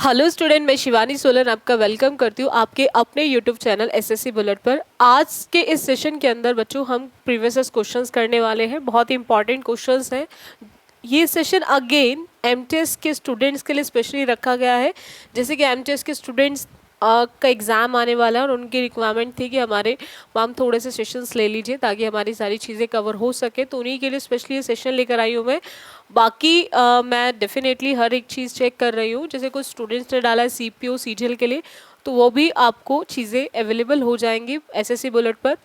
Hello student, मैं शिवानी सोलन आपका welcome करती हूँ आपके अपने यूट्यूब चैनल एसएससी बुलेट पर। आज के इस सेशन के अंदर बच्चों हम प्रीवियस क्वेश्चंस करने वाले हैं। बहुत ही इंपॉर्टेंट क्वेश्चंस हैं। ये सेशन अगेन एमटीएस के स्टूडेंट्स के लिए स्पेशली रखा गया है। जैसे कि एमटीएस के स्टूडेंट्स का एग्ज़ाम आने वाला है और उनकी रिक्वायरमेंट थी कि हमारे मैम थोड़े से सेशंस ले लीजिए ताकि हमारी सारी चीज़ें कवर हो सके, तो उन्हीं के लिए स्पेशली ये सेशन लेकर आई हूँ मैं। बाकी मैं डेफिनेटली हर एक चीज़ चेक कर रही हूँ। जैसे कुछ स्टूडेंट्स ने डाला है सीपीओ सीजीएल के लिए, तो वो भी आपको चीज़ें अवेलेबल हो जाएंगी एसएससी बुलेट पर।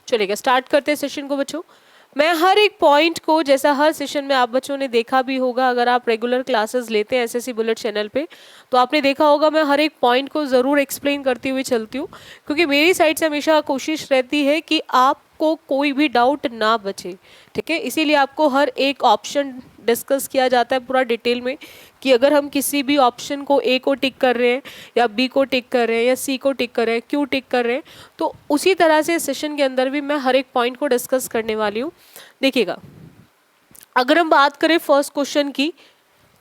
चलेगा, स्टार्ट करते हैं सेशन को बच्चों। मैं हर एक पॉइंट को, जैसा हर सेशन में आप बच्चों ने देखा भी होगा, अगर आप रेगुलर क्लासेस लेते हैं एसएससी बुलेट चैनल पे तो आपने देखा होगा मैं हर एक पॉइंट को ज़रूर एक्सप्लेन करती हुई चलती हूँ, क्योंकि मेरी साइड से हमेशा कोशिश रहती है कि आपको कोई भी डाउट ना बचे। ठीक है, इसीलिए आपको हर एक ऑप्शन डिस्कस किया जाता है पूरा डिटेल में कि अगर हम किसी भी ऑप्शन को ए को टिक कर रहे हैं या बी को टिक कर रहे हैं या सी को टिक कर रहे हैं, क्यों टिक कर रहे हैं, तो उसी तरह से सेशन के अंदर भी मैं हर एक पॉइंट को डिस्कस करने वाली हूँ। देखिएगा, अगर हम बात करें फर्स्ट क्वेश्चन की,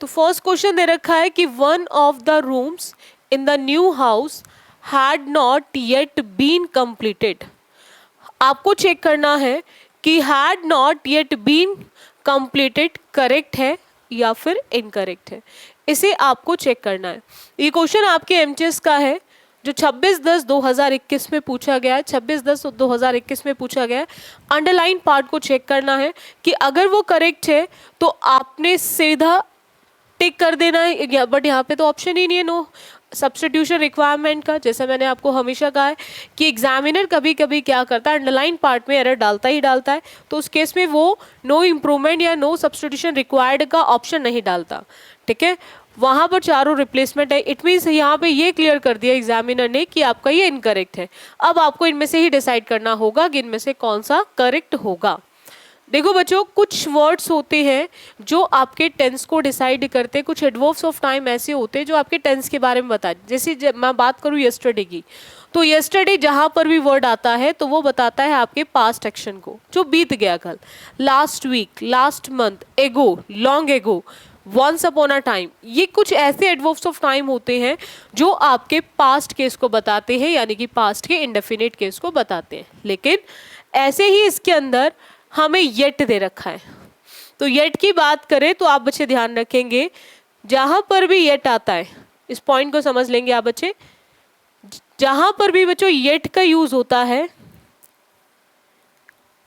तो फर्स्ट क्वेश्चन दे रखा है कि one of the rooms in the new house had not yet been completed. आपको चेक करना है कि had not yet been completed correct है या फिर इनकरेक्ट है, इसे आपको चेक करना है। ये क्वेश्चन आपके एमटीएस का है जो 26/10/2021 में पूछा गया है। 26/10/2021 में पूछा गया है। अंडरलाइन पार्ट को चेक करना है कि अगर वो करेक्ट है तो आपने सीधा टिक कर देना है, बट यहाँ पे तो ऑप्शन ही नहीं है नो सब्स्टिट्यूशन रिक्वायरमेंट का। जैसा मैंने आपको हमेशा कहा है कि एग्जामिनर कभी कभी क्या करता है, अंडरलाइन पार्ट में एरर डालता ही डालता है, तो उस केस में वो नो इम्प्रूवमेंट या नो सब्स्टिट्यूशन रिक्वायर्ड का ऑप्शन नहीं डालता। ठीक है, वहाँ पर चारों रिप्लेसमेंट है। इट मीन्स यहाँ पे ये क्लियर कर दिया एग्जामिनर ने कि आपका ये इनकरेक्ट है। अब आपको इनमें से ही डिसाइड करना होगा कि इनमें से कौन सा करेक्ट होगा। देखो बच्चों, कुछ वर्ड्स होते हैं जो आपके टेंस को डिसाइड करते हैं। कुछ एडवर्ब्स ऑफ टाइम ऐसे होते हैं जो आपके टेंस के बारे में बताते हैं। जैसे मैं बात करूँ यस्टरडे की, तो यस्टरडे जहाँ पर भी वर्ड आता है तो वो बताता है आपके पास्ट एक्शन को, जो बीत गया कल। Last week, last month, ago, long ago, once upon a time, ये कुछ ऐसे एडवर्ब्स ऑफ टाइम होते हैं जो आपके पास्ट केस को बताते हैं, यानी कि पास्ट के इंडेफिनिट केस को बताते हैं। लेकिन ऐसे ही इसके अंदर हमें येट दे रखा है, तो येट की बात करें तो आप बच्चे ध्यान रखेंगे जहां पर भी येट आता है, इस पॉइंट को समझ लेंगे आप बच्चे, जहां पर भी बच्चों येट का यूज होता है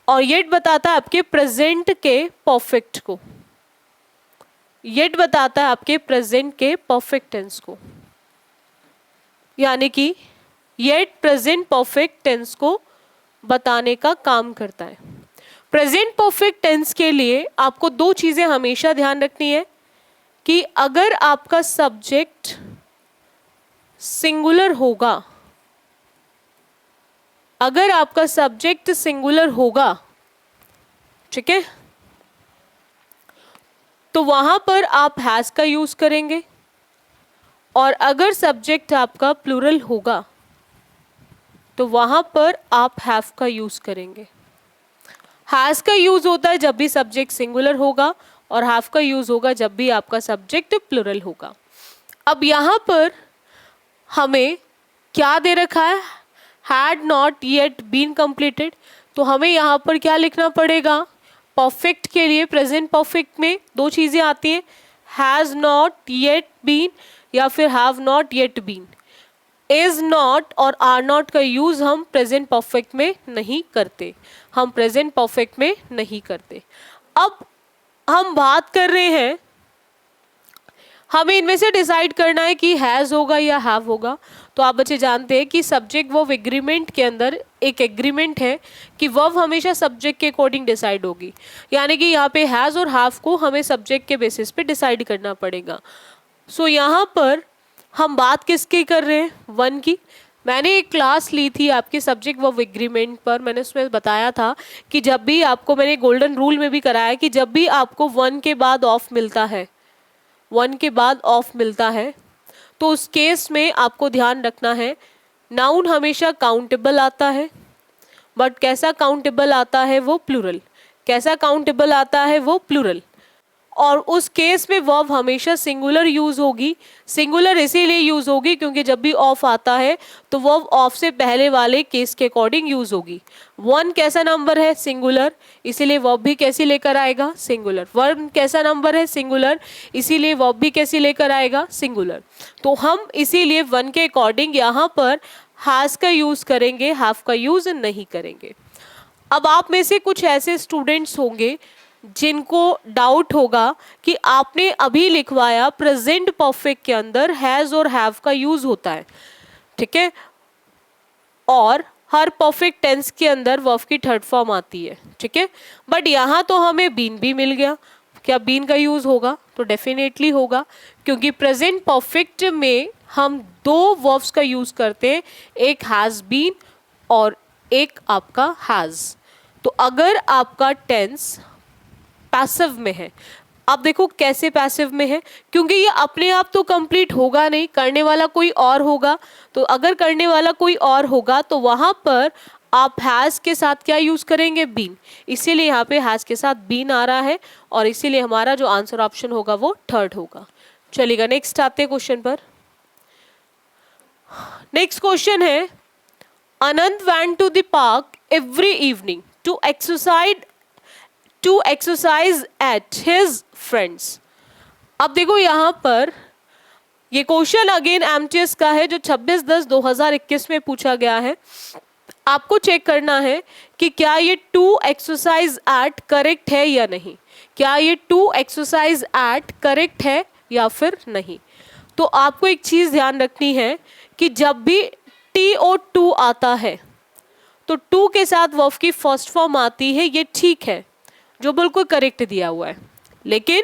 और येट बताता है आपके प्रेजेंट के परफेक्ट को, येट बताता है आपके प्रेजेंट के परफेक्ट टेंस को, यानी कि येट प्रेजेंट परफेक्ट टेंस को बताने का काम करता है। प्रेजेंट परफेक्ट टेंस के लिए आपको दो चीजें हमेशा ध्यान रखनी है कि अगर आपका सब्जेक्ट सिंगुलर होगा, अगर आपका सब्जेक्ट सिंगुलर होगा, ठीक है, तो वहां पर आप हैज का यूज करेंगे, और अगर सब्जेक्ट आपका प्लूरल होगा तो वहां पर आप हैव का यूज करेंगे। हैज का यूज होता है जब भी सब्जेक्ट सिंगुलर होगा, और हैव का यूज होगा जब भी आपका सब्जेक्ट प्लूरल होगा। अब यहाँ पर हमें क्या दे रखा है, had not yet been completed, तो हमें यहाँ पर क्या लिखना पड़ेगा। परफेक्ट के लिए प्रेजेंट परफेक्ट में दो चीजें आती हैं, हैज नॉट येट बीन या फिर have not yet been. Is not और आर नॉट का यूज हम प्रेजेंट परफेक्ट में नहीं करते, हम प्रेजेंट परफेक्ट में नहीं करते। अब हम बात कर रहे हैं, हमें इनमें से डिसाइड करना है कि हैज होगा या हैव होगा। तो आप बच्चे जानते हैं कि सब्जेक्ट वर्ब एग्रीमेंट के अंदर एक एग्रीमेंट है कि वर्ब हमेशा सब्जेक्ट के अकॉर्डिंग डिसाइड होगी, यानी कि यहाँ पे हैज और हैव को हमें सब्जेक्ट के बेसिस पे डिसाइड करना पड़ेगा। सो यहाँ पर हम बात किसकी कर रहे हैं, वन की। मैंने एक क्लास ली थी आपके सब्जेक्ट वर्ब एग्रीमेंट पर, मैंने उसमें बताया था कि जब भी आपको, मैंने गोल्डन रूल में भी कराया कि जब भी आपको वन के बाद ऑफ मिलता है, वन के बाद ऑफ मिलता है, तो उस केस में आपको ध्यान रखना है नाउन हमेशा काउंटेबल आता है, बट कैसा काउंटेबल आता है वो प्लूरल, कैसा काउंटेबल आता है वो प्लूरल। और उस केस में वर्ब हमेशा सिंगुलर यूज होगी। सिंगुलर इसीलिए यूज होगी क्योंकि जब भी ऑफ आता है तो वर्ब ऑफ से पहले वाले केस के अकॉर्डिंग यूज होगी। वन कैसा नंबर है? सिंगुलर, इसीलिए वर्ब भी कैसी लेकर आएगा? सिंगुलर। वन कैसा नंबर है? सिंगुलर, इसीलिए वर्ब भी कैसी लेकर आएगा? सिंगुलर। तो हम इसीलिए वन के अकॉर्डिंग यहाँ पर हैज का यूज करेंगे, हैव का यूज नहीं करेंगे। अब आप में से कुछ ऐसे स्टूडेंट्स होंगे जिनको डाउट होगा कि आपने अभी लिखवाया प्रेजेंट परफेक्ट के अंदर हैज और हैव का यूज होता है, ठीक है, और हर परफेक्ट टेंस के अंदर वर्ब की थर्ड फॉर्म आती है, ठीक है, बट यहाँ तो हमें बीन भी मिल गया। क्या बीन का यूज होगा? तो डेफिनेटली होगा, क्योंकि प्रेजेंट परफेक्ट में हम दो वर्ब्स का यूज करते हैं, एक हैज बीन और एक आपका हैज। तो अगर आपका टेंस पैसिव में है, आप देखो कैसे पैसिव में है, क्योंकि ये अपने आप तो कंप्लीट होगा नहीं, करने वाला कोई और होगा। तो अगर करने वाला कोई और होगा तो वहां पर आप हैज के साथ क्या यूज करेंगे? बीन। इसीलिए यहाँ पे हैज के साथ बीन आ रहा है और इसीलिए हमारा जो आंसर ऑप्शन होगा वो थर्ड होगा। चलिएगा नेक्स्ट आते हैं क्वेश्चन पर। नेक्स्ट क्वेश्चन है, आनंद went to the park every evening to exercise at his friends। अब देखो यहाँ पर ये क्वेश्चन अगेन एमटीएस का है जो 26/10/2021 में पूछा गया है। आपको चेक करना है कि क्या ये टू एक्सरसाइज एट करेक्ट है या नहीं, क्या ये टू एक्सरसाइज एट करेक्ट है या फिर नहीं। तो आपको एक चीज ध्यान रखनी है कि जब भी टी और टू आता है तो टू के साथ वर्ब की फर्स्ट फॉर्म आती है, ये ठीक है, जो बिल्कुल करेक्ट दिया हुआ है। लेकिन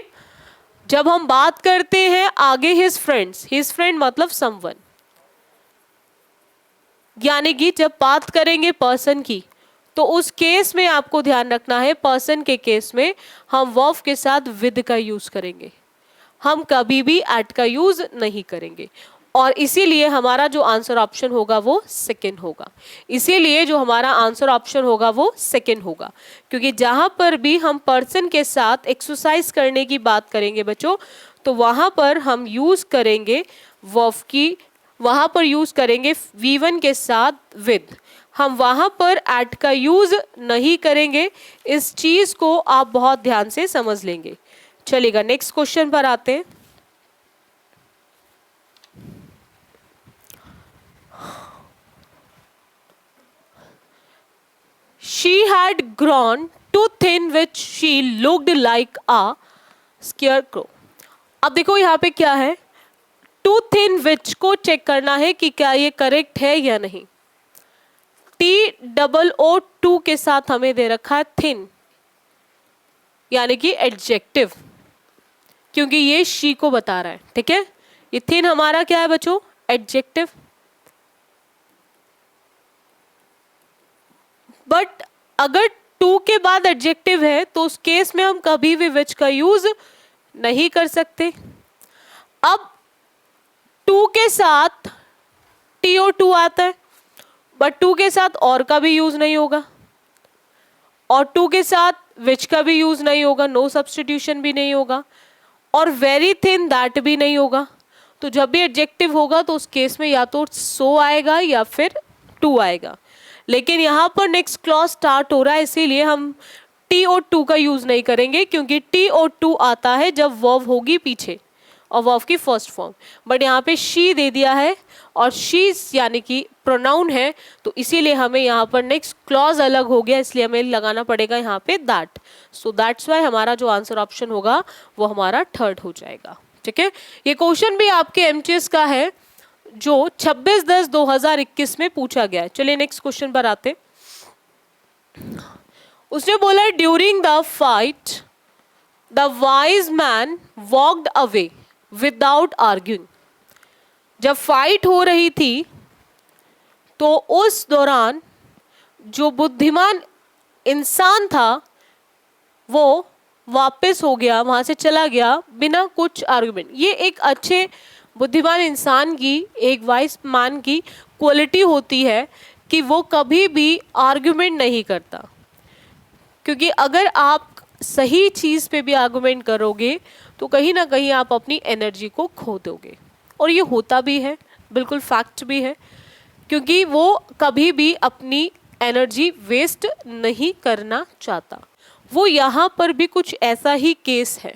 जब हम बात करते हैं आगे हिज फ्रेंड्स, हिज फ्रेंड मतलब समवन, यानी कि जब बात करेंगे पर्सन की, तो उस केस में आपको ध्यान रखना है, पर्सन के केस में हम वर्ब के साथ विद का यूज करेंगे, हम कभी भी एट का यूज नहीं करेंगे। और इसीलिए हमारा जो आंसर ऑप्शन होगा वो सेकंड होगा। इसीलिए जो हमारा आंसर ऑप्शन होगा वो सेकंड होगा, क्योंकि जहां पर भी हम पर्सन के साथ एक्सरसाइज करने की बात करेंगे बच्चों, तो वहां पर हम यूज करेंगे वर्ब की, वहां पर यूज करेंगे V1 के साथ विद, हम वहां पर एट का यूज नहीं करेंगे। इस चीज को आप बहुत ध्यान से समझ लेंगे। चलिएगा नेक्स्ट क्वेश्चन पर आते हैं। She had grown too thin which she looked like a scarecrow। अब देखो यहाँ पे क्या है, too thin which को चेक करना है कि क्या ये करेक्ट है या नहीं। TOO के साथ हमें दे रखा है thin, यानी कि एडजेक्टिव, क्योंकि ये she को बता रहा है, ठीक है। ये thin हमारा क्या है बच्चों? एडजेक्टिव। बट अगर टू के बाद एडजेक्टिव है तो उस केस में हम कभी भी विच का यूज नहीं कर सकते। अब टू के साथ TO2 आता है, बट टू के साथ और का भी यूज नहीं होगा, और टू के साथ विच का भी यूज नहीं होगा, नो सब्स्टिट्यूशन भी नहीं होगा, और वेरी थिन दैट भी नहीं होगा। तो जब भी एडजेक्टिव होगा तो उस केस में या तो सो आएगा या फिर टू आएगा। लेकिन यहाँ पर नेक्स्ट क्लॉज स्टार्ट हो रहा है, इसीलिए हम TO2 का यूज नहीं करेंगे, क्योंकि TO2 आता है जब वर्ब होगी पीछे और वर्ब की फर्स्ट फॉर्म। बट यहाँ पे शी दे दिया है और शी यानी कि प्रोनाउन है, तो इसीलिए हमें यहाँ पर नेक्स्ट क्लॉज अलग हो गया, इसलिए हमें लगाना पड़ेगा यहाँ पे दैट। सो दैट्स वाई हमारा जो आंसर ऑप्शन होगा वो हमारा थर्ड हो जाएगा, ठीक है। ये क्वेश्चन भी आपके MTS का है जो 26/10/2021 में पूछा गया है। चलिए नेक्स्ट क्वेश्चन पर आते। उसने बोला during the fight the wise man walked away without arguing. जब फाइट हो रही थी तो उस दौरान जो बुद्धिमान इंसान था वो वापस हो गया, वहां से चला गया बिना कुछ आर्गुमेंट। ये एक अच्छे बुद्धिमान इंसान की, एक वाइज मैन की क्वालिटी होती है कि वो कभी भी आर्गुमेंट नहीं करता, क्योंकि अगर आप सही चीज़ पे भी आर्गुमेंट करोगे तो कहीं ना कहीं आप अपनी एनर्जी को खो दोगे। और ये होता भी है, बिल्कुल फैक्ट भी है, क्योंकि वो कभी भी अपनी एनर्जी वेस्ट नहीं करना चाहता। वो यहाँ पर भी कुछ ऐसा ही केस है।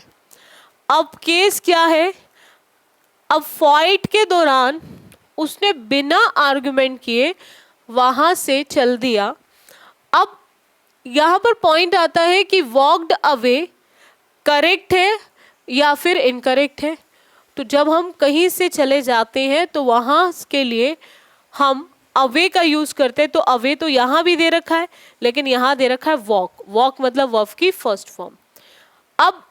अब केस क्या है, अब फाइट के दौरान उसने बिना आर्गुमेंट किए वहां से चल दिया। अब यहाँ पर पॉइंट आता है कि वॉकड अवे करेक्ट है या फिर इनकरेक्ट है। तो जब हम कहीं से चले जाते हैं तो वहाँ के लिए हम अवे का यूज करते हैं। तो अवे तो यहाँ भी दे रखा है, लेकिन यहाँ दे रखा है वॉक। वॉक मतलब वर्ब की फर्स्ट फॉर्म। अब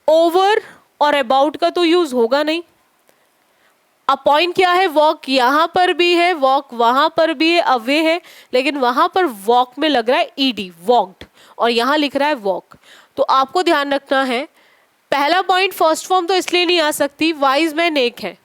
ओवर और अबाउट का तो यूज होगा नहीं। अब पॉइंट क्या है, वॉक यहाँ पर भी है, वॉक वहां पर भी है, अवे है, लेकिन वहां पर वॉक में लग रहा है ईडी, वॉकड, और यहाँ लिख रहा है वॉक। तो आपको ध्यान रखना है, पहला पॉइंट फर्स्ट फॉर्म तो इसलिए नहीं आ सकती, वाइज मैन एक है,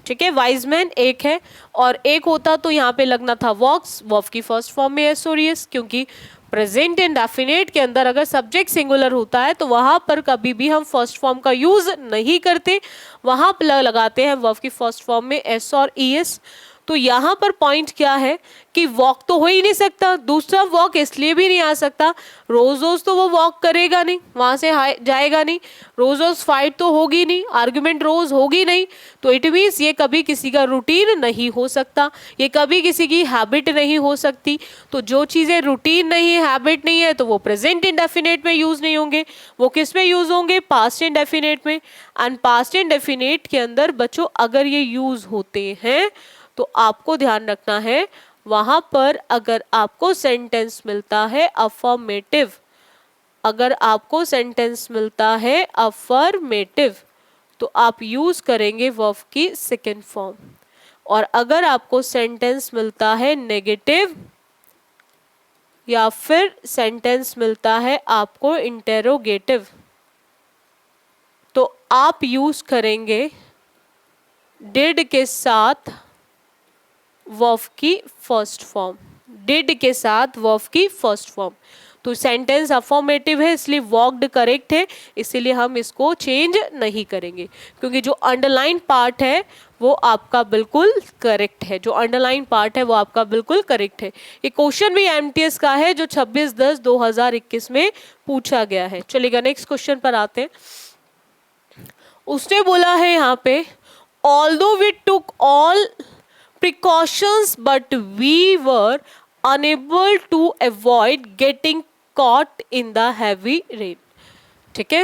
ठीक है, वाइज मैन एक है, और एक होता तो यहाँ पे लगना था वॉक्स, वर्ब की फर्स्ट फॉर्म में है सोरियस, क्योंकि प्रेजेंट इंडेफिनिट के अंदर अगर सब्जेक्ट सिंगुलर होता है तो वहां पर कभी भी हम फर्स्ट फॉर्म का यूज नहीं करते, वहां पर लगाते हैं वर्ब की फर्स्ट फॉर्म में एस और ईएस। तो यहाँ पर पॉइंट क्या है कि वॉक तो हो ही नहीं सकता। दूसरा वॉक इसलिए भी नहीं आ सकता, रोज रोज तो वो वॉक करेगा नहीं, वहां से जाएगा नहीं, रोज रोज फाइट तो होगी नहीं, आर्गुमेंट रोज होगी नहीं। तो इट मीन्स ये कभी किसी का रूटीन नहीं हो सकता, ये कभी किसी की हैबिट नहीं हो सकती। तो जो चीज़ें रूटीन नहीं है, हैबिट नहीं है, तो वो प्रेजेंट इंडेफिनिट में यूज नहीं होंगे, वो किस में यूज होंगे, पास्ट इंडेफिनिट में। एंड पास्ट इंडेफिनिट के अंदर बच्चों अगर ये यूज होते हैं तो आपको ध्यान रखना है, वहां पर अगर आपको सेंटेंस मिलता है अफर्मेटिव, अगर आपको सेंटेंस मिलता है अफर्मेटिव, तो आप यूज करेंगे वर्ब की सेकेंड फॉर्म। और अगर आपको सेंटेंस मिलता है नेगेटिव या फिर सेंटेंस मिलता है आपको इंटेरोगेटिव, तो आप यूज करेंगे डिड के साथ वर्ब की फर्स्ट फॉर्म, डिड के साथ वर्ब की फर्स्ट फॉर्म। तो सेंटेंस अफर्मेटिव है इसलिए वॉक्ड करेक्ट है, इसीलिए हम इसको चेंज नहीं करेंगे, क्योंकि जो अंडरलाइन पार्ट है वो आपका बिल्कुल करेक्ट है, जो अंडरलाइन पार्ट है वो आपका बिल्कुल करेक्ट है। ये क्वेश्चन भी एमटीएस का है जो 26/10/2021 में पूछा गया है। चलिएगा नेक्स्ट क्वेश्चन पर आते हैं। उसने बोला है यहाँ पे, although we took all precautions but we were unable to avoid getting caught in the heavy rain। ठीक है,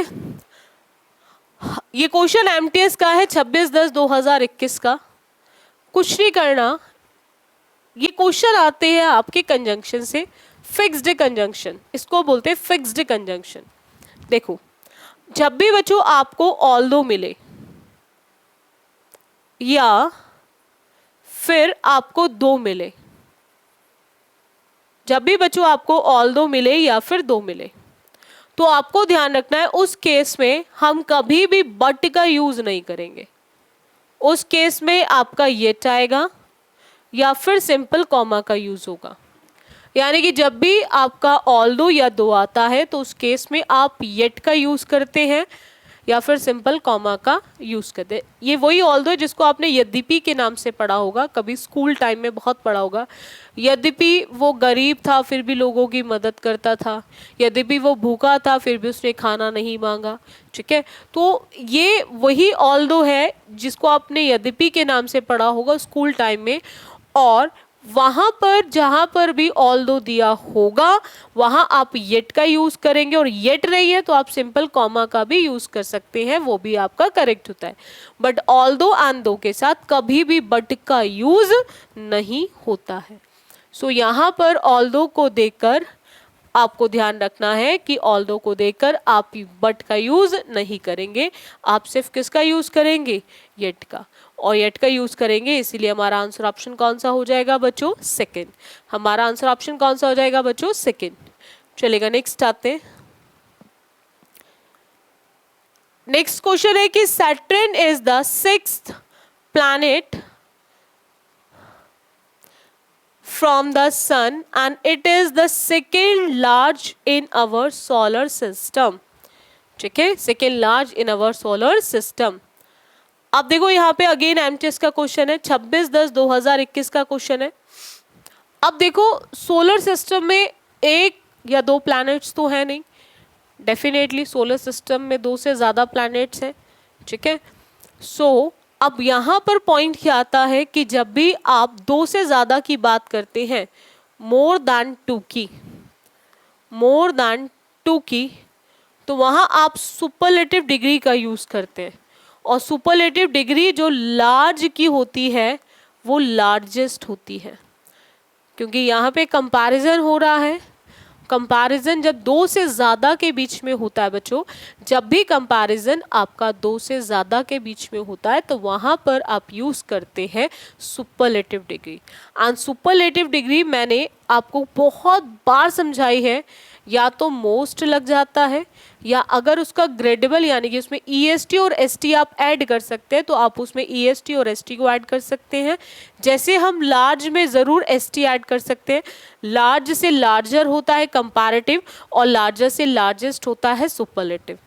ये क्वेश्चन एमटीएस का है 26/10/2021 का। कुछ नहीं करना, ये क्वेश्चन आते हैं आपके कंजंक्शन से, फिक्स्ड कंजंक्शन, इसको बोलते हैं फिक्स्ड कंजंक्शन। देखो, जब भी बच्चों आपको ऑल्दो मिले या फिर आपको दो मिले, जब भी बच्चों आपको ऑल्दो मिले या फिर दो मिले, तो आपको ध्यान रखना है उस केस में हम कभी भी बट का यूज नहीं करेंगे। उस केस में आपका येट आएगा या फिर सिंपल कॉमा का यूज होगा। यानी कि जब भी आपका ऑल्दो या दो आता है तो उस केस में आप येट का यूज करते हैं या फिर सिंपल कॉमा का यूज करते हैं। ये वही ऑल्दो है जिसको आपने यद्यपि के नाम से पढ़ा होगा, कभी स्कूल टाइम में बहुत पढ़ा होगा। यद्यपि वो गरीब था फिर भी लोगों की मदद करता था, यद्यपि वो भूखा था फिर भी उसने खाना नहीं मांगा। ठीक है, तो ये वही ऑल्दो है जिसको आपने यद्यपि के नाम से पढ़ा होगा स्कूल टाइम में। और वहां पर जहां पर भी ऑल्दो दिया होगा वहां आप येट का यूज करेंगे, और येट नहीं है तो आप सिंपल कॉमा का भी यूज कर सकते हैं, वो भी आपका करेक्ट होता है। बट ऑल्दो एंड दो के साथ कभी भी बट का यूज नहीं होता है। सो यहाँ पर ऑल्दो को देखकर आपको ध्यान रखना है कि ऑल्दो को देखकर आप बट का यूज नहीं करेंगे, आप सिर्फ किसका यूज करेंगे, येट का। और येट का यूज करेंगे, इसीलिए हमारा आंसर ऑप्शन कौन सा हो जाएगा बच्चों, सेकंड। हमारा आंसर ऑप्शन कौन सा हो जाएगा बच्चों, सेकंड। चलेगा नेक्स्ट आते हैं। नेक्स्ट क्वेश्चन है कि Saturn is the 6th planet from the sun and it is the second large in our solar system. ठीक है, second large in our solar system. अब देखो यहाँ पे अगेन एमटीएस का क्वेश्चन है, 26/10/2021 का क्वेश्चन है. अब देखो सोलर सिस्टम में एक या दो प्लैनेट्स तो है नहीं, डेफिनेटली सोलर सिस्टम में 2 से ज़्यादा प्लैनेट्स हैं. ठीक है, सो अब यहाँ पर पॉइंट क्या आता है कि जब भी आप 2 से ज़्यादा की बात करते हैं, मोर दैन 2 की, तो वहाँ आप सुपरलेटिव डिग्री का यूज़ करते हैं. और सुपरलेटिव डिग्री जो लार्ज की होती है वो लार्जेस्ट होती है, क्योंकि यहाँ पे कंपैरिजन हो रहा है. कंपैरिजन जब 2 से ज़्यादा के बीच में होता है बच्चों, जब भी कंपैरिजन आपका 2 से ज़्यादा के बीच में होता है तो वहाँ पर आप यूज़ करते हैं superlative degree. And superlative degree मैंने आपको बहुत बार समझाई है, या तो मोस्ट लग जाता है, या अगर उसका ग्रेडेबल यानी कि उसमें ईएसटी और एसटी आप ऐड कर सकते हैं तो आप उसमें ईएसटी और एसटी को ऐड कर सकते हैं. जैसे हम लार्ज में ज़रूर एसटी ऐड कर सकते हैं. लार्ज से लार्जर होता है कंपैरेटिव और लार्जर से लार्जेस्ट होता है सुपरलेटिव.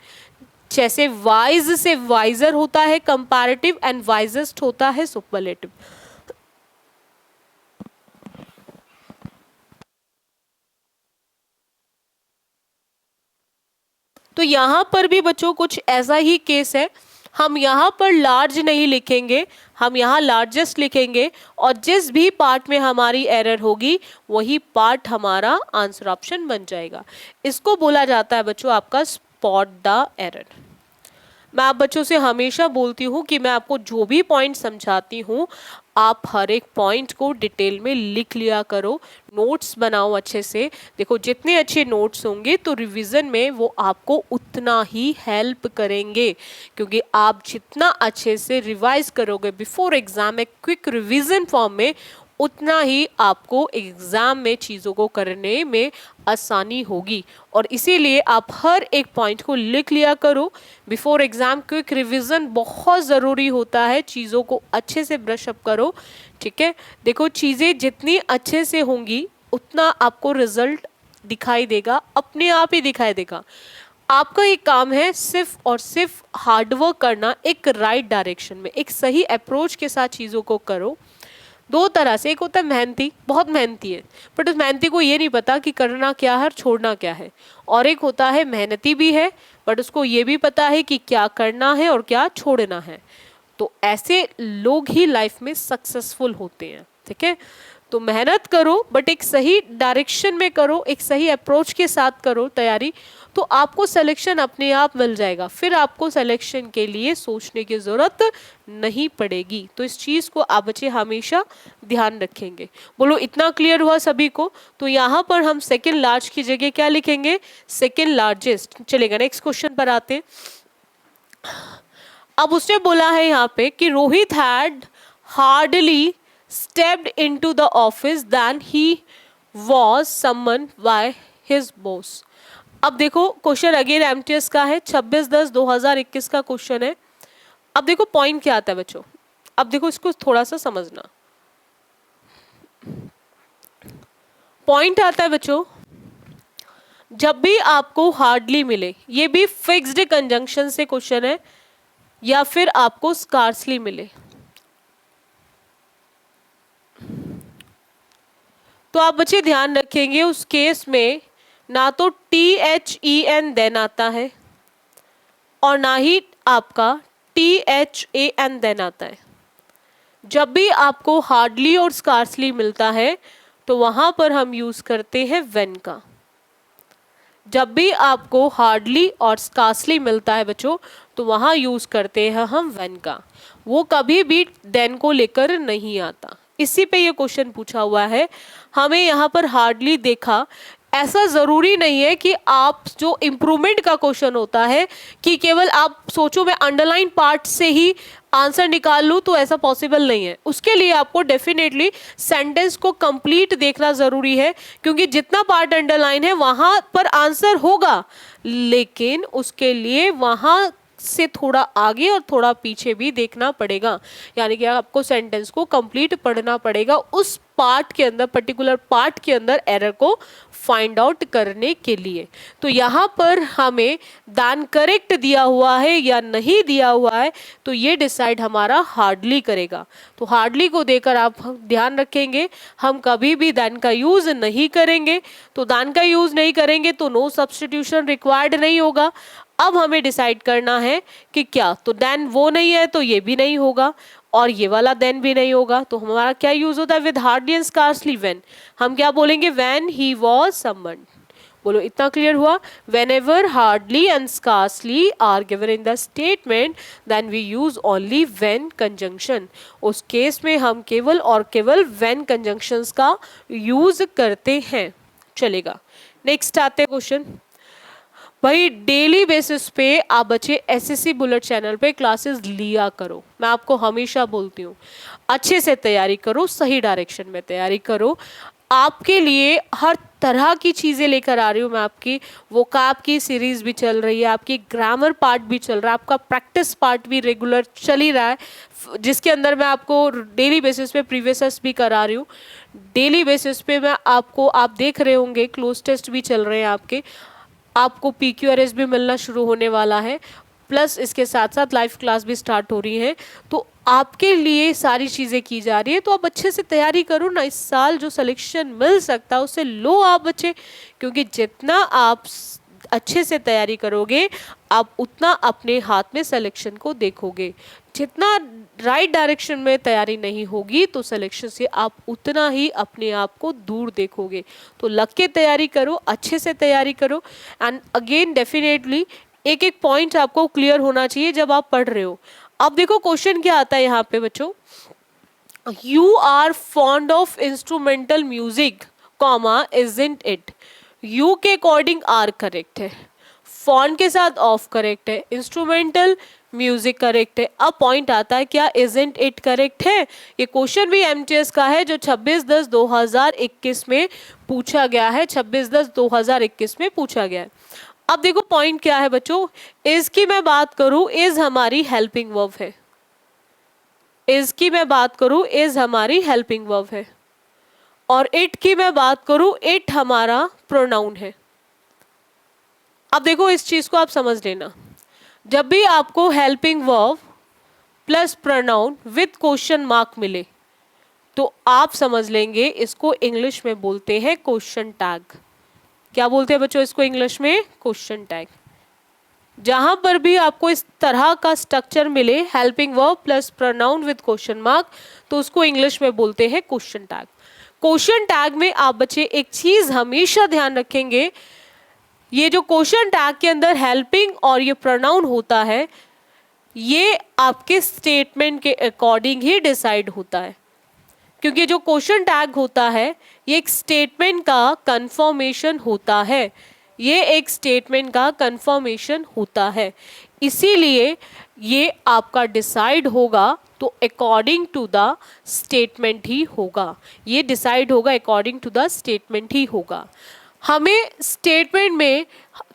जैसे वाइज से वाइजर होता है कंपैरेटिव एंड वाइजेस्ट होता है सुपरलेटिव. तो यहाँ पर भी बच्चों कुछ ऐसा ही केस है. हम यहाँ पर लार्ज नहीं लिखेंगे, हम यहाँ लार्जेस्ट लिखेंगे और जिस भी पार्ट में हमारी एरर होगी वही पार्ट हमारा आंसर ऑप्शन बन जाएगा. इसको बोला जाता है बच्चों आपका स्पॉट द एरर. मैं आप बच्चों से हमेशा बोलती हूँ कि मैं आपको जो भी पॉइंट समझाती हूँ आप हर एक पॉइंट को डिटेल में लिख लिया करो, नोट्स बनाओ अच्छे से. देखो जितने अच्छे नोट्स होंगे तो रिवीजन में वो आपको उतना ही हेल्प करेंगे, क्योंकि आप जितना अच्छे से रिवाइज करोगे बिफोर एग्जाम एक क्विक रिवीजन फॉर्म में, उतना ही आपको एग्ज़ाम में चीज़ों को करने में आसानी होगी. और इसीलिए आप हर एक पॉइंट को लिख लिया करो बिफोर एग्ज़ाम. क्विक रिवीजन बहुत ज़रूरी होता है, चीज़ों को अच्छे से ब्रश अप करो. ठीक है, देखो चीज़ें जितनी अच्छे से होंगी उतना आपको रिजल्ट दिखाई देगा, अपने आप ही दिखाई देगा. आपका एक काम है सिर्फ और सिर्फ हार्डवर्क करना, एक राइट डायरेक्शन में, एक सही अप्रोच के साथ चीज़ों को करो. 2 तरह से, एक होता है मेहनती, बहुत मेहनती है बट उस मेहनती को ये नहीं पता कि करना क्या है और छोड़ना क्या है. और एक होता है मेहनती भी है बट उसको ये भी पता है कि क्या करना है और क्या छोड़ना है. तो ऐसे लोग ही लाइफ में सक्सेसफुल होते हैं. ठीक है, तो मेहनत करो बट एक सही डायरेक्शन में करो, एक सही अप्रोच के साथ करो तैयारी, तो आपको सिलेक्शन अपने आप मिल जाएगा. फिर आपको सिलेक्शन के लिए सोचने की ज़रूरत नहीं पड़ेगी. तो इस चीज़ को आप बच्चे हमेशा ध्यान रखेंगे. बोलो इतना क्लियर हुआ सभी को? तो यहाँ पर हम सेकेंड लार्ज की जगह क्या लिखेंगे? Second largest. चलेगा, नेक्स्ट क्वेश्चन पर आते हैं. अब उसने बोला है यहाँ पे कि Rohit had hardly stepped into the office than he was summoned by his boss. अब देखो क्वेश्चन अगेन एमटीएस का है, 26/10/2021 का क्वेश्चन है. अब देखो पॉइंट क्या आता है बच्चों, अब देखो इसको थोड़ा सा समझना. पॉइंट आता है बच्चों जब भी आपको हार्डली मिले, ये भी फिक्स्ड कंजंक्शन से क्वेश्चन है, या फिर आपको स्कार्सली मिले, तो आप बच्चे ध्यान रखेंगे उस केस में ना तो THEN देन आता है और ना ही आपका THAN देन आता है. जब भी आपको हार्डली और स्कार्सली मिलता है तो वहां पर हम यूज करते हैं व्हेन का. जब भी आपको हार्डली और स्कार्सली मिलता है बच्चों तो वहां यूज करते हैं हम व्हेन का. वो कभी भी देन को लेकर नहीं आता. इसी पे ये क्वेश्चन पूछा हुआ है. हमें यहाँ पर हार्डली देखा, ऐसा ज़रूरी नहीं है कि आप जो इम्प्रूवमेंट का क्वेश्चन होता है कि केवल आप सोचो मैं अंडरलाइन पार्ट से ही आंसर निकाल लूँ, तो ऐसा पॉसिबल नहीं है. उसके लिए आपको डेफिनेटली सेंटेंस को कंप्लीट देखना ज़रूरी है, क्योंकि जितना पार्ट अंडरलाइन है वहाँ पर आंसर होगा, लेकिन उसके लिए वहाँ से थोड़ा आगे और थोड़ा पीछे भी देखना पड़ेगा, यानी कि आपको सेंटेंस को कंप्लीट पढ़ना पड़ेगा उस पार्ट के अंदर, पर्टिकुलर पार्ट के अंदर एरर को फाइंड आउट करने के लिए। तो यहाँ पर हमें दैन करेक्ट दिया हुआ है या नहीं दिया हुआ है, तो ये डिसाइड हमारा हार्डली करेगा। तो हार्डली को देकर आप ध्यान रखेंगे, हम कभी भी दैन का यूज नहीं करेंगे। तो दैन का यूज नहीं करेंगे तो नो सब्स्टिट्यूशन रिक्वायर्ड नहीं होगा। अब हमें डिसाइड करना है कि क्या, तो देन वो नहीं है तो ये भी नहीं होगा और ये वाला देन भी नहीं होगा। तो हमारा क्या यूज होता है with hardly and scarcely when, हम क्या बोलेंगे व्हेन ही वाज समवन। बोलो इतना क्लियर हुआ। Whenever hardly and scarcely are given in the statement then we use only when conjunction, उस केस में हम केवल और केवल व्हेन कंजंक्शंस का यूज करते हैं। चलेगा, नेक्स्ट आते हैं क्वेश्चन। भाई डेली बेसिस पे आप बच्चे एसएससी बुलेट चैनल पे क्लासेस लिया करो। मैं आपको हमेशा बोलती हूँ अच्छे से तैयारी करो, सही डायरेक्शन में तैयारी करो। आपके लिए हर तरह की चीज़ें लेकर आ रही हूँ मैं। आपकी वोकैब की सीरीज भी चल रही है, आपकी ग्रामर पार्ट भी चल रहा है, आपका प्रैक्टिस पार्ट भी रेगुलर चल ही रहा है, जिसके अंदर मैं आपको डेली बेसिस पे प्रीवियस भी करा रही हूँ। डेली बेसिस पे मैं आपको, आप देख रहे होंगे क्लोज टेस्ट भी चल रहे हैं आपके, आपको PQRS भी मिलना शुरू होने वाला है, प्लस इसके साथ साथ लाइव क्लास भी स्टार्ट हो रही है। तो आपके लिए सारी चीज़ें की जा रही है, तो आप अच्छे से तैयारी करो ना। इस साल जो सिलेक्शन मिल सकता है उससे लो आप बच्चे, क्योंकि जितना आप अच्छे से तैयारी करोगे आप उतना अपने हाथ में सिलेक्शन को देखोगे। जितना राइट डायरेक्शन में तैयारी नहीं होगी तो सिलेक्शन से आप उतना ही अपने आप को दूर देखोगे। तो लग के तैयारी करो, अच्छे से तैयारी करो। एंड अगेन डेफिनेटली एक एक पॉइंट आपको क्लियर होना चाहिए जब आप पढ़ रहे हो। अब देखो क्वेश्चन क्या आता है यहाँ पे बच्चों, you are fond of instrumental music comma isn't it. You के अकॉर्डिंग आर करेक्ट है, फॉन्ट के साथ ऑफ करेक्ट है, इंस्ट्रूमेंटल म्यूजिक करेक्ट है। अब पॉइंट आता है क्या इजंट इट करेक्ट है। ये क्वेश्चन भी MTS का है जो 26/10/2021 में पूछा गया है, 26/10/2021 में पूछा गया है। अब देखो पॉइंट क्या है बच्चों, इज की मैं बात करूं, इज हमारी हेल्पिंग वर्ब है। इज की मैं बात करूं, इज हमारी हेल्पिंग वर्ब है। और इट की मैं बात करूं, इट हमारा प्रोनाउन है। अब देखो इस चीज को आप समझ लेना, जब भी आपको helping verb plus pronoun with question mark मिले तो आप समझ लेंगे इसको इंग्लिश में बोलते हैं क्वेश्चन टैग। क्या बोलते हैं बच्चों इसको इंग्लिश में? Question tag. जहां पर भी आपको इस तरह का स्ट्रक्चर मिले helping verb plus pronoun with question mark, तो उसको इंग्लिश में बोलते हैं क्वेश्चन टैग। क्वेश्चन टैग में आप बच्चे एक चीज हमेशा ध्यान रखेंगे, ये जो क्वेश्चन टैग के अंदर हेल्पिंग और ये प्रोनाउन होता है, ये आपके स्टेटमेंट के अकॉर्डिंग ही डिसाइड होता है। क्योंकि जो क्वेश्चन टैग होता है ये एक स्टेटमेंट का कंफर्मेशन होता है, ये एक स्टेटमेंट का कंफर्मेशन होता है, इसीलिए ये आपका डिसाइड होगा तो अकॉर्डिंग टू द स्टेटमेंट ही होगा। ये डिसाइड होगा अकॉर्डिंग टू द स्टेटमेंट ही होगा। हमें स्टेटमेंट में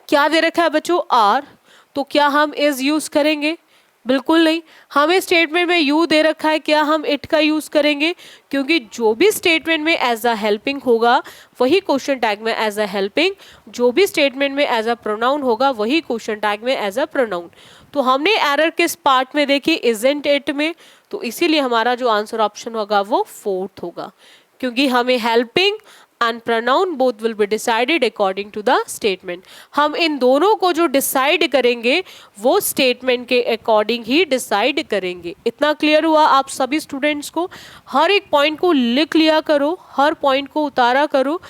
क्या दे रखा है बच्चों? आर, तो क्या हम इज यूज करेंगे? बिल्कुल नहीं। हमें स्टेटमेंट में यू दे रखा है, क्या हम इट का यूज करेंगे? क्योंकि जो भी स्टेटमेंट में एज अ हेल्पिंग होगा वही क्वेश्चन टैग में एज अ हेल्पिंग, जो भी स्टेटमेंट में एज अ प्रोनाउन होगा वही क्वेश्चन टैग में एज अ प्रोनाउन। तो हमने एरर किस पार्ट में देखी? इजंट इट में। तो इसीलिए हमारा जो आंसर ऑप्शन होगा वो फोर्थ होगा, क्योंकि हमें helping and pronoun both will be decided according to the statement. हम इन दोनों को जो डिसाइड करेंगे वो स्टेटमेंट के अकॉर्डिंग ही डिसाइड करेंगे। इतना क्लियर हुआ आप सभी स्टूडेंट्स को? हर एक पॉइंट को लिख लिया करो, हर पॉइंट को उतारा करो,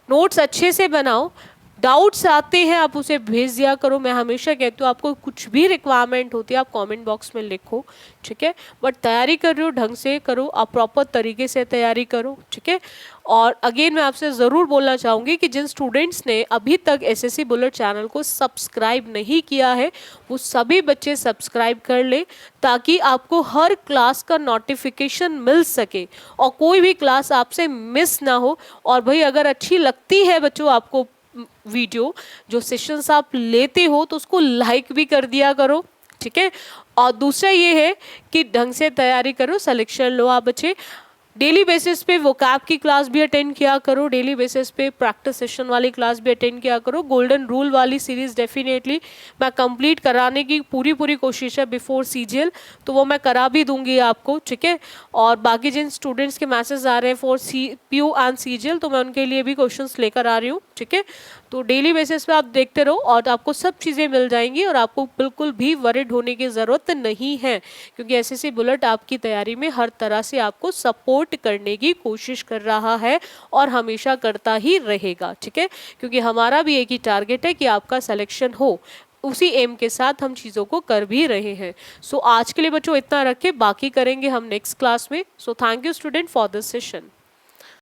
नोट्स अच्छे से बनाओ। डाउट्स आते हैं आप उसे भेज दिया करो। मैं हमेशा कहती हूँ आपको कुछ भी रिक्वायरमेंट होती है आप कमेंट बॉक्स में लिखो, ठीक है। बट तैयारी कर रहे हो ढंग से करो, आप प्रॉपर तरीके से तैयारी करो, ठीक है। और अगेन मैं आपसे ज़रूर बोलना चाहूँगी कि जिन स्टूडेंट्स ने अभी तक एसएससी बुलेट चैनल को सब्सक्राइब नहीं किया है वो सभी बच्चे सब्सक्राइब कर ले, ताकि आपको हर क्लास का नोटिफिकेशन मिल सके और कोई भी क्लास आपसे मिस ना हो। और भाई अगर अच्छी लगती है बच्चों आपको वीडियो, जो सेशंस आप लेते हो, तो उसको लाइक भी कर दिया करो, ठीक है। और दूसरा ये है कि ढंग से तैयारी करो, सिलेक्शन लो आप बच्चे। डेली बेसिस पे वोकैब की क्लास भी अटेंड किया करो, डेली बेसिस पे प्रैक्टिस सेशन वाली क्लास भी अटेंड किया करो। गोल्डन रूल वाली सीरीज डेफिनेटली मैं कंप्लीट कराने की पूरी पूरी कोशिश है बिफोर सीजीएल, तो वो मैं करा भी दूंगी आपको, ठीक है। और बाकी जिन स्टूडेंट्स के मैसेज आ रहे हैं फॉर पीयू एंड सीजीएल, तो मैं उनके लिए भी क्वेश्चंस लेकर आ रही हूँ, ठीक है। तो डेली बेसिस पे आप देखते रहो और आपको सब चीज़ें मिल जाएंगी और आपको बिल्कुल भी वरिड होने की ज़रूरत नहीं है, क्योंकि एसएससी बुलेट आपकी तैयारी में हर तरह से आपको सपोर्ट करने की कोशिश कर रहा है और हमेशा करता ही रहेगा, ठीक है। क्योंकि हमारा भी एक ही टारगेट है कि आपका सिलेक्शन हो, उसी एम के साथ हम चीज़ों को कर भी रहे हैं। सो आज के लिए बच्चों इतना रखें, बाकी करेंगे हम नेक्स्ट क्लास में। So thank you student for this session.